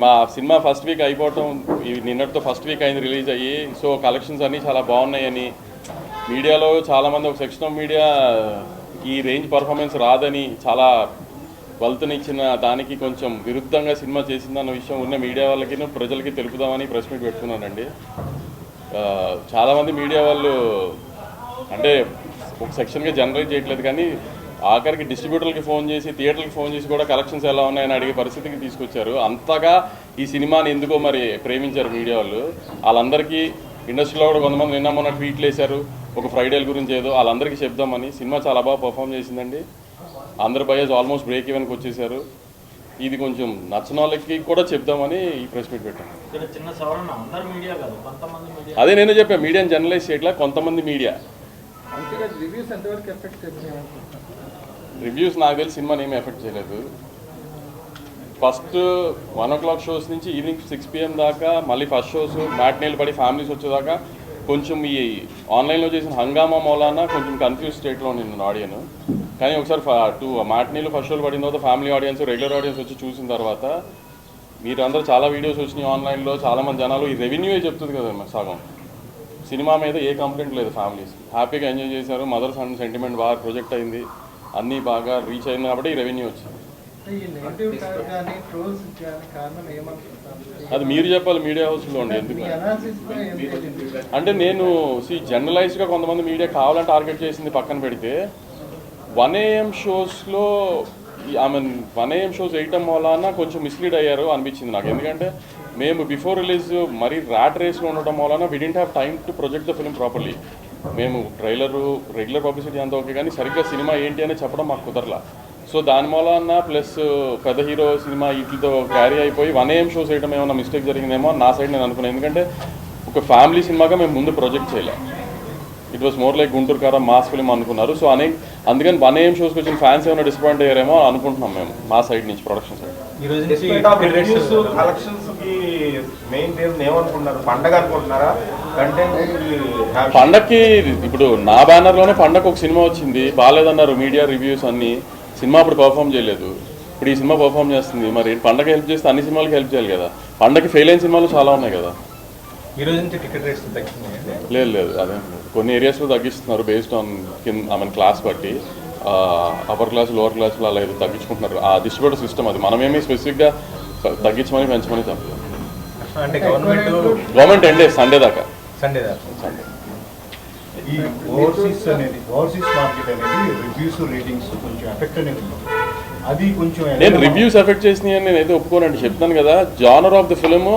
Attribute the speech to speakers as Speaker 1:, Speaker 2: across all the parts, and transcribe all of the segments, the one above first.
Speaker 1: మా cinema first week అయిపోవటం నిన్నటితో ఫస్ట్ వీక్ అయింది రిలీజ్ అయ్యి. సో కలెక్షన్స్ అన్నీ చాలా బాగున్నాయని మీడియాలో చాలామంది, ఒక సెక్షన్ ఆఫ్ మీడియా ఈ రేంజ్ పర్ఫార్మెన్స్ రాదని చాలా వల్తనిచ్చిన దానికి కొంచెం విరుద్ధంగా సినిమా చేసిందన్న విషయం ఉన్న మీడియా వాళ్ళకి ప్రజలకి తెలుపుదామని ప్రెస్ మీట్ పెట్టుకున్నానండి. చాలామంది మీడియా వాళ్ళు అంటే ఒక సెక్షన్గా జనరేట్ చేయట్లేదు, కానీ ఆఖరికి డిస్ట్రిబ్యూటర్లకి ఫోన్ చేసి థియేటర్కి ఫోన్ చేసి కూడా కలెక్షన్స్ ఎలా ఉన్నాయని అడిగే పరిస్థితికి తీసుకొచ్చారు. అంతగా ఈ సినిమాని ఎందుకో మరి ప్రేమించారు మీడియా వాళ్ళు. వాళ్ళందరికీ ఇండస్ట్రీలో కూడా కొంతమంది నిన్న మొన్న ట్వీట్లు వేశారు ఒక ఫ్రైడేల గురించి ఏదో, వాళ్ళందరికీ చెప్దామని. సినిమా చాలా బాగా పర్ఫామ్ చేసిందండి. అందరు బయస్ ఆల్మోస్ట్ బ్రేక్ ఈవెన్కి వచ్చేసారు. ఇది కొంచెం నచ్చిన వాళ్ళకి కూడా చెప్దామని ఈ ప్రెస్ మీట్ పెట్టాను. అదే నేను చెప్పాను, మీడియాని జర్నలైజ్ చేయట్లా, కొంతమంది మీడియా. రివ్యూస్ నాకు తెలిసి సినిమాని ఏమీ ఎఫెక్ట్ చేయలేదు. ఫస్ట్ 1 o'clock షోస్ నుంచి ఈవినింగ్ 6 PM దాకా, మళ్ళీ ఫస్ట్ షోస్ మ్యాట్నీలు పడి ఫ్యామిలీస్ వచ్చేదాకా కొంచెం ఈ ఆన్లైన్లో చేసిన హంగామా మూలాన కొంచెం కన్ఫ్యూజ్ స్టేట్లో నిన్న ఆడియన్. కానీ ఒకసారి మ్యాట్నీలు ఫస్ట్ షోలు పడిన తర్వాత ఫ్యామిలీ ఆడియన్స్, రెగ్యులర్ ఆడియన్స్ వచ్చి చూసిన తర్వాత మీరందరూ చాలా వీడియోస్ వచ్చినాయి ఆన్లైన్లో, చాలామంది జనాలు ఈ రెవెన్యూ చెప్తుంది కదా సగం. సినిమా మీద ఏ కంప్లైంట్ లేదు, ఫ్యామిలీస్ హ్యాపీగా ఎంజాయ్ చేశారు. మదర్స్ అండ్ సెంటిమెంట్ బాగా ప్రొజెక్ట్ అయింది, అన్నీ బాగా రీచ్ అయింది కాబట్టి ఈ రెవెన్యూ వచ్చింది. అది మీరు చెప్పాలి మీడియా హౌస్లో ఉండి. ఎందుకు అంటే నేను జనరలైజ్గా కొంతమంది మీడియా కావాలని టార్గెట్ చేసింది పక్కన పెడితే 1 AM షోస్లో 1 AM షోస్ వేయటం వలన కొంచెం మిస్లీడ్ అయ్యారు అనిపించింది నాకు. ఎందుకంటే మేము బిఫోర్ రిలీజ్ మరీ ర్యాట్ రేస్లో ఉండటం వలన we didn't have time to project the film properly. మేము ట్రైలరు రెగ్యులర్ పబ్లిసిటీ అంతా ఓకే, కానీ సరిగ్గా సినిమా ఏంటి అని చెప్పడం మాకు కుదరలా. సో దాని మూలన ప్లస్ పెద్ద హీరో సినిమా వీటితో క్యారీ అయిపోయి 1 AM షోస్ వేయడం ఏమన్నా మిస్టేక్ జరిగిందేమో నా సైడ్ నేను అనుకున్నాను. ఎందుకంటే ఒక ఫ్యామిలీ సినిమాగా మేము ముందు ప్రొజెక్ట్ చేయలే. It was more like Guntur కారం మాస్ ఫిల్మ్ అనుకున్నారు. సో అందుకని 1 AM షోస్కి వచ్చిన ఫ్యాన్స్ ఏమైనా డిసప్పాయింట్ అయ్యారేమో అనుకుంటున్నాం మేము మా సైడ్ నుంచి, ప్రొడక్షన్ సైడ్. పండక్కి ఇప్పుడు నా బ్యానర్లోనే పండగ ఒక సినిమా వచ్చింది, బాగాలేదన్నారు మీడియా రివ్యూస్ అన్నీ. సినిమా అప్పుడు పర్ఫామ్ చేయలేదు, ఇప్పుడు ఈ సినిమా పర్ఫామ్ చేస్తుంది. మరి పండగ హెల్ప్ చేస్తే అన్ని సినిమాలకి హెల్ప్ చేయాలి కదా. పండగకి ఫెయిల్ అయిన సినిమాలు చాలా ఉన్నాయి కదా. లేదు అదే కొన్ని ఏరియాస్లో తగ్గిస్తున్నారు బేస్డ్ ఆన్ క్లాస్ బట్టి. అప్పర్ క్లాస్ లోవర్ క్లాస్లో అలా ఏదో తగ్గించుకుంటున్నారు. ఆ డిస్ట్రిబ్యూటర్ సిస్టమ్ అది. మనమేమి స్పెసిఫిక్గా తగ్గించమని పెంచమని చెప్పలేదు. గవర్నమెంట్ ఎండ్ సండే దాకా.
Speaker 2: ఈ ఓవర్సీస్ మార్కెట్ అనేది రివ్యూస్ రేటింగ్స్ కొంచెం ఎఫెక్ట్ అనేది అది కొంచెం
Speaker 1: నేను రివ్యూస్ ఎఫెక్ట్ చేసినాయి అని నేనైతే ఒప్పుకోనండి. చెప్తాను కదా, జానర్ ఆఫ్ ద ఫిల్మ్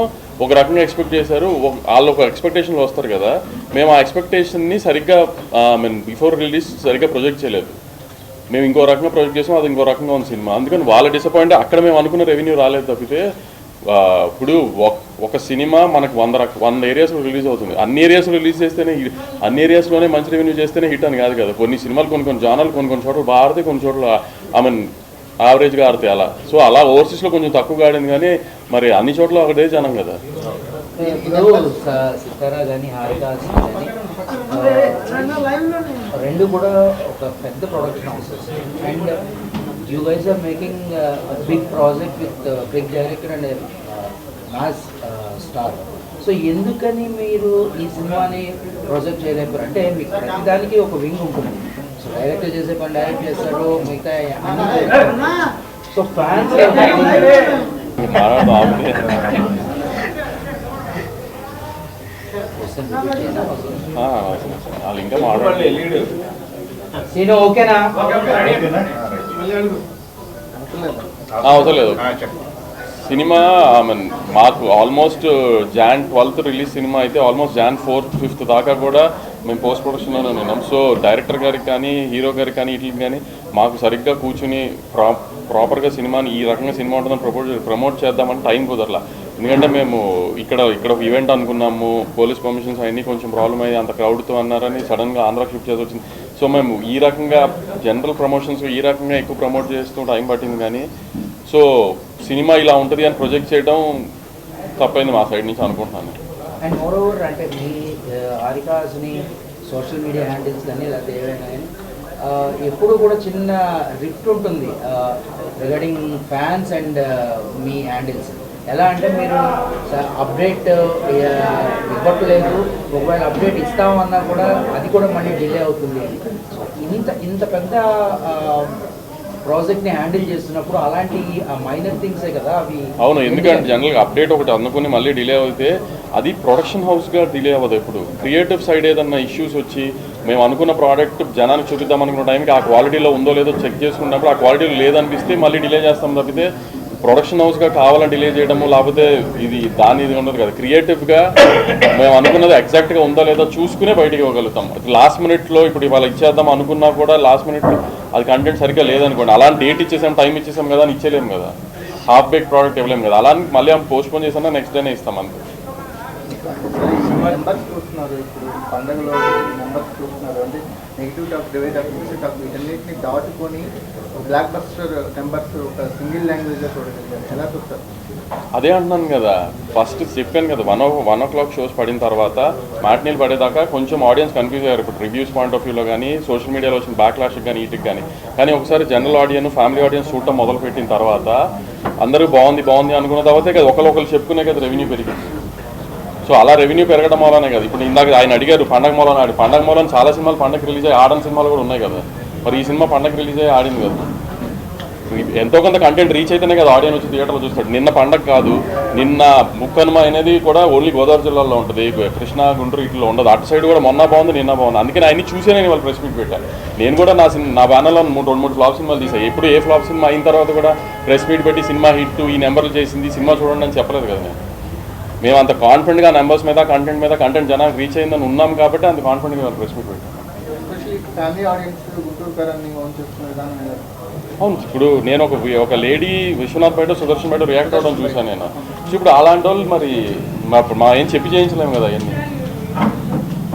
Speaker 1: ఒక రకంగా ఎక్స్పెక్ట్ చేశారు, వాళ్ళు ఒక ఎక్స్పెక్టేషన్లో వస్తారు కదా. మేము ఆ ఎక్స్పెక్టేషన్ని సరిగ్గా బిఫోర్ రిలీజ్ సరిగ్గా ప్రొజెక్ట్ చేయలేదు. మేము ఇంకో రకంగా ప్రొజెక్ట్ చేసాం, అది ఇంకో రకంగా ఉంది సినిమా. అందుకని వాళ్ళ డిసప్పాయింట్. అక్కడ మేము అనుకున్న రెవెన్యూ రాలేదు తప్పితే. ఇప్పుడు ఒక సినిమా మనకు 100 ఏరియాస్లో రిలీజ్ అవుతుంది. అన్ని ఏరియాస్లో రిలీజ్ చేస్తేనే, అన్ని ఏరియాస్లోనే మంచి రెవెన్యూ చేస్తేనే హిట్ అని కాదు కదా. కొన్ని సినిమాలు కొన్ని జానర్లు కొన్ని చోట్ల బాగా ఆడితే, కొన్ని చోట్ల యావరేజ్గా ఆడితే అలా. సో అలా ఓవర్సీస్లో కొంచెం తక్కువగా ఆడింది, కానీ మరి అన్ని చోట్ల ఒకటే జనం కదా.
Speaker 3: సితారా కానీ హారిక కానీ రెండు కూడా ఒక పెద్ద production houses. And you guys are making a big project with big director and mass star. So ఎందుకని మీరు ఈ సినిమాని ప్రొజెక్ట్ చేయలేకపోయారు? అంటే మీకు ప్రతిదానికి ఒక వింగ్ ఉంటుంది. సో డైరెక్టర్ చేసే పని డైరెక్ట్ చేస్తాడు, మిగతా సో ఫ్యాన్స్
Speaker 1: ఇంకా మాట్లాడలేదు.
Speaker 3: సీను ఓకేనా?
Speaker 1: అవసరం లేదు. సినిమా మాకు almost Jan 12th release cinema అయితే ఆల్మోస్ట్ Jan 4th 5th దాకా కూడా మేము పోస్ట్ ప్రొడక్షన్లోనే ఉన్నాం. సో డైరెక్టర్ గారికి కానీ హీరో గారికి కానీ వీటికి కానీ మాకు సరిగ్గా కూర్చుని ప్రాపర్గా సినిమాని ఈ రకంగా సినిమా ఉంటుందని ప్రమోట్ చేద్దామని టైం కుదరలా. ఎందుకంటే మేము ఇక్కడ ఒక ఈవెంట్ అనుకున్నాము, పోలీస్ పర్మిషన్స్ అవన్నీ కొంచెం ప్రాబ్లం అయ్యి అంత క్రౌడ్తో అన్నారని సడన్గా ఆంధ్రాకి షిఫ్ట్ చేసి వచ్చింది. సో మేము ఈ రకంగా జనరల్ ప్రమోషన్స్ ఈ రకంగా ఎక్కువ ప్రమోట్ చేస్తూ టైం పట్టింది. కానీ సో సినిమా ఇలా ఉంటుంది అని ప్రొజెక్ట్ చేయడం తప్పైంది మా సైడ్ నుంచి అనుకుంటున్నాను.
Speaker 3: అండ్ మోర్ ఓవర్ అంటే మీ హారికాస్ని సోషల్ మీడియా హ్యాండిల్స్ కానీ లేకపోతే ఏవైనా ఎప్పుడు కూడా చిన్న రిఫ్ట్ ఉంటుంది regarding fans and me handles. ఎలా అంటే మీరు అప్డేట్ ఇవ్వట్లేదు, ఒకవేళ అప్డేట్ ఇస్తామన్నా కూడా అది కూడా మళ్ళీ డిలే అవుతుంది. ఇంత పెద్ద ప్రాజెక్ట్ని హ్యాండిల్ చేస్తున్నప్పుడు అలాంటి మైనర్ థింగ్సే కదా అవి.
Speaker 1: అవును, ఎందుకంటే జనరల్గా అప్డేట్ ఒకటి అందుకుని మళ్ళీ డిలే అయితే అది ప్రొడక్షన్ హౌస్గా డిలే అవ్వదు. ఎప్పుడు క్రియేటివ్ సైడ్ ఏదన్నా ఇష్యూస్ వచ్చి మేము అనుకున్న ప్రోడక్ట్ జనానికి చూపిద్దాం అనుకున్న టైంకి ఆ క్వాలిటీలో ఉందో లేదో చెక్ చేసుకున్నప్పుడు ఆ క్వాలిటీలో లేదనిపిస్తే మళ్ళీ డిలే చేస్తాం తప్పితే ప్రొడక్షన్ హౌస్గా కావాలని డిలే చేయడము లేకపోతే ఇది ఉండదు కదా. క్రియేటివ్గా మేము అనుకున్నది ఎగ్జాక్ట్గా ఉందా లేదా చూసుకునే బయటికి ఇవ్వగలుగుతాం. లాస్ట్ మినిట్లో ఇప్పుడు ఇవాళ ఇచ్చేద్దాం అనుకున్నా కూడా లాస్ట్ మినిట్లో అది కంటెంట్ సరిగ్గా లేదనుకోండి, అలాంటి డేట్ ఇచ్చేసాం టైం ఇచ్చేసాం కదా అని ఇచ్చేలేము కదా, హాఫ్ బేక్ ప్రోడక్ట్ ఇవ్వలేము కదా. అలా మళ్ళీ పోస్ట్పోన్ చేసినా నెక్స్ట్ డేనే ఇస్తాం అంతే.
Speaker 4: నెంబర్స్ చూస్తున్నారు ఇప్పుడు పండుగలో, నెంబర్స్ చూస్తున్నారు అంటే negative talk, divide talk, mixed talk వీటన్నిటిని దాటుకొని బ్లాక్ బస్టర్ నెంబర్స్ ఒక సింగిల్ లాంగ్వేజ్లో చూడగలిగారు. ఎలా చూస్తారు?
Speaker 1: అదే అంటున్నాను కదా, ఫస్ట్ చెప్పాను కదా 1 o'clock షోస్ పడిన తర్వాత మ్యాట్నీలు పడేదాకా కొంచెం ఆడియన్స్ కన్ఫ్యూజ్ అయ్యారు. ఇప్పుడు రివ్యూస్ పాయింట్ ఆఫ్ వ్యూలో కానీ సోషల్ మీడియాలో వచ్చిన బ్యాక్లాష్కి కానీ వీటికి కానీ ఒకసారి జనరల్ ఆడియన్స్ ఫ్యామిలీ ఆడియన్స్ చూడటం మొదలుపెట్టిన తర్వాత అందరూ బాగుంది అనుకున్న తర్వాతే కదా ఒకరు చెప్పుకునే కదా రెవెన్యూ పెరిగింది. సో అలా రెవెన్యూ పెరగడం వల్లనే కదా. ఇప్పుడు ఇందాక ఆయన అడిగారు పండగ మూలన చాలా సినిమాలు పండగ రిలీజ్ అయ్యి ఆడని సినిమాలు కూడా ఉన్నాయి కదా. మరి ఈ సినిమా పండగ రిలీజ్ అయ్యి ఆడింది కదా. ఎంతో కొంత కంటెంట్ రీచ్ అయితేనే కదా ఆడియన్స్ వచ్చి థియేటర్లో చూస్తాడు. నిన్న పండగ కాదు, నిన్న ముక్కనుమ అనేది కూడా ఓన్లీ గోదావరి జిల్లాలో ఉంటుంది, కృష్ణా గుంటూరు ఇట్లో ఉండదు. అటు సైడ్ కూడా మొన్న బాగుంది నిన్న బాగుంది. అందుకని ఆయన్ని చూసే నేను వాళ్ళు ప్రెస్ మీట్ పెట్టాను. నేను కూడా నా బ్యానర్లో 3 ఫ్లాప్ సినిమాలు తీసాను. ఎప్పుడు ఏ ఫ్లాప్ సినిమా అయిన తర్వాత కూడా ప్రెస్ మీట్ పెట్టి సినిమా హిట్ ఈ నెంబర్లు చేసింది సినిమా చూడండి అని చెప్పలేదు కదా. మేము అంత కాన్ఫిడెంట్గా నెంబర్స్ మీద కంటెంట్ జనానికి రీచ్ అయిందని ఉన్నాం కాబట్టి అంత కాన్ఫిడెంట్గా వాళ్ళు ప్రెస్ మీట్ పెట్టాను. అవును, ఇప్పుడు నేను ఒక లేడీ విశ్వనాథ్ బయట సుదర్శన్ బయట రియాక్ట్ అవ్వడం చూశాను నేను. ఇప్పుడు అలాంటి వాళ్ళు మరి మా ఏం చెప్పి చేయించలేము కదా అవన్నీ.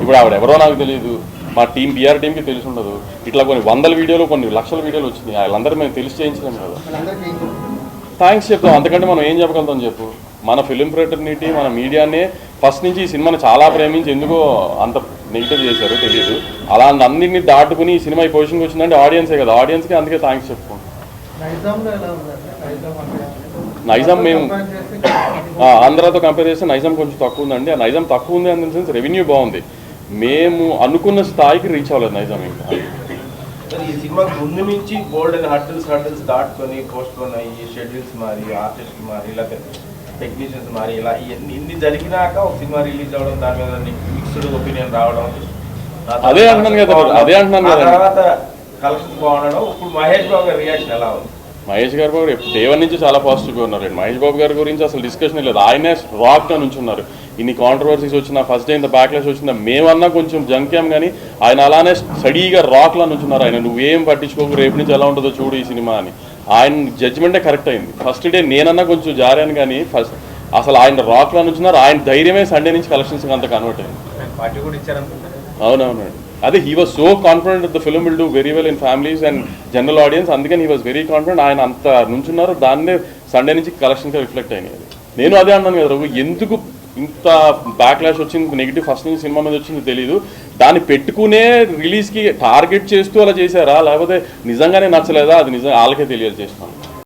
Speaker 1: ఇప్పుడు ఆవిడ ఎవరో నాకు తెలియదు, మా బీఆర్ టీంకి తెలిసి ఉండదు. ఇట్లా కొన్ని 100 వీడియోలు కొన్ని లక్షల వీడియోలు వచ్చినాయి, వాళ్ళందరూ మేము తెలిసి చేయించలేము కదా. థ్యాంక్స్ చెప్తాం, అంతకంటే మనం ఏం చెప్పగలుగుతాం చెప్పు. మన ఫిలిం ఫ్రెటర్నిటీ మన మీడియానే ఫస్ట్ నుంచి ఈ సినిమాని చాలా ప్రేమించి ఎందుకో అంత నెగిటివ్ చేశారు తెలియదు. అలా అన్నింటినీ దాటుకుని ఈ సినిమా ఈ పొజిషన్కి వచ్చిందంటే ఆడియన్సే కదా. ఆడియన్స్కి అందుకే థ్యాంక్స్ చెప్పుకోండి. నైజాం మేము ఆంధ్రాతో కంపేర్ చేస్తే నైజాం కొంచెం తక్కువ ఉందండి. ఆ నైజాం తక్కువ ఉంది అన్న సెన్స్ రెవెన్యూ బాగుంది, మేము అనుకున్న స్థాయికి రీచ్ అవ్వలేదు నైజాం. ఇంకా
Speaker 5: ఈ సినిమాకి ముందు నుంచి బోల్డ్ అండ్ హర్డిల్స్ దాటుకొని పోస్ట్ పోన్ అయ్యి షెడ్యూల్స్ మారి ఆర్టిస్ట్ మారి ఇలా టెక్నీషియన్స్ మారి ఇలా ఇన్ని జరిగినాక ఒక సినిమా రిలీజ్ అవ్వడం, దాని మీద మిక్స్డ్ ఒపీనియన్ రావడం,
Speaker 1: అదే అంటున్నాను కదా.
Speaker 5: తర్వాత కలెక్షన్ బాగుండడం. ఇప్పుడు మహేష్ బాబు గారి రియాక్షన్ ఎలా ఉంది?
Speaker 1: మహేష్ గారు బాబు డే 1 నుంచి చాలా పాజిటివ్గా ఉన్నారండి. మహేష్ బాబు గారి గురించి అసలు డిస్కషన్ లేదు. ఆయనే రాక్గా నుంచున్నారు. ఇన్ని కాంట్రవర్సీస్ వచ్చినా ఫస్ట్ డే ఇంత బ్యాక్లాష్ వచ్చినా మేమన్నా కొంచెం జంక్యాం, కానీ ఆయన అలానే స్టడీగా రాక్లా నుంచున్నారు. ఆయన నువ్వేం పట్టించుకోకు, రేపు నుంచి ఎలా ఉంటుందో చూడు ఈ సినిమా అని. ఆయన జడ్జిమెంటే కరెక్ట్ అయింది. ఫస్ట్ డే నేనన్నా కొంచెం జారాను, కానీ అసలు ఆయన రాక్లా నుంచున్నారు. ఆయన ధైర్యమే సండే నుంచి కలెక్షన్స్ అంత కన్వర్ట్ అయింది. అవునవునండి, అదే he was so confident the film will do very well in families and general audience. అందుకని హీ వాజ్ వెరీ కాన్ఫిడెంట్. ఆయన అంత నుంచున్నారు, దాన్నే సండే నుంచి కలెక్షన్గా రిఫ్లెక్ట్ అయినాయి. నేను అదే అన్నాను కదా, ఎందుకు ఇంత బ్యాక్లాష్ వచ్చింది నెగిటివ్ ఫస్ట్ నుంచి సినిమా మీద వచ్చింది తెలియదు. దాన్ని పెట్టుకునే రిలీజ్కి టార్గెట్ చేస్తూ అలా చేశారా, లేకపోతే నిజంగానే నచ్చలేదా, అది నిజంగా వాళ్ళకే తెలియాలి చేస్తున్నాను.